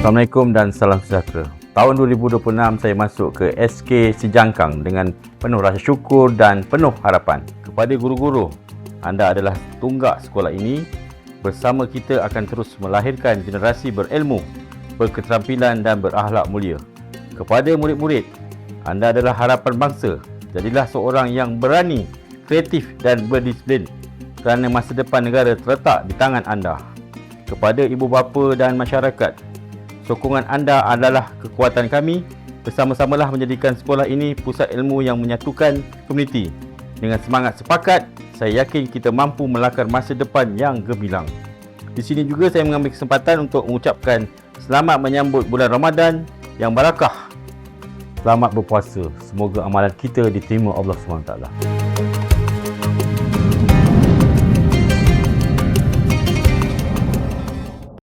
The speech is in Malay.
Assalamualaikum dan salam sejahtera. Tahun 2026 saya masuk ke SK Sejangkang dengan penuh rasa syukur dan penuh harapan. Kepada guru-guru, anda adalah tunggak sekolah ini. Bersama kita akan terus melahirkan generasi berilmu, berketerampilan dan berakhlak mulia. Kepada murid-murid, anda adalah harapan bangsa. Jadilah seorang yang berani, kreatif dan berdisiplin kerana masa depan negara terletak di tangan anda. Kepada ibu bapa dan masyarakat, sokongan anda adalah kekuatan kami. Bersama-samalah menjadikan sekolah ini pusat ilmu yang menyatukan komuniti. Dengan semangat sepakat, saya yakin kita mampu melakar masa depan yang gemilang. Di sini juga saya mengambil kesempatan untuk mengucapkan selamat menyambut bulan Ramadan yang barakah. Selamat berpuasa. Semoga amalan kita diterima Allah SWT.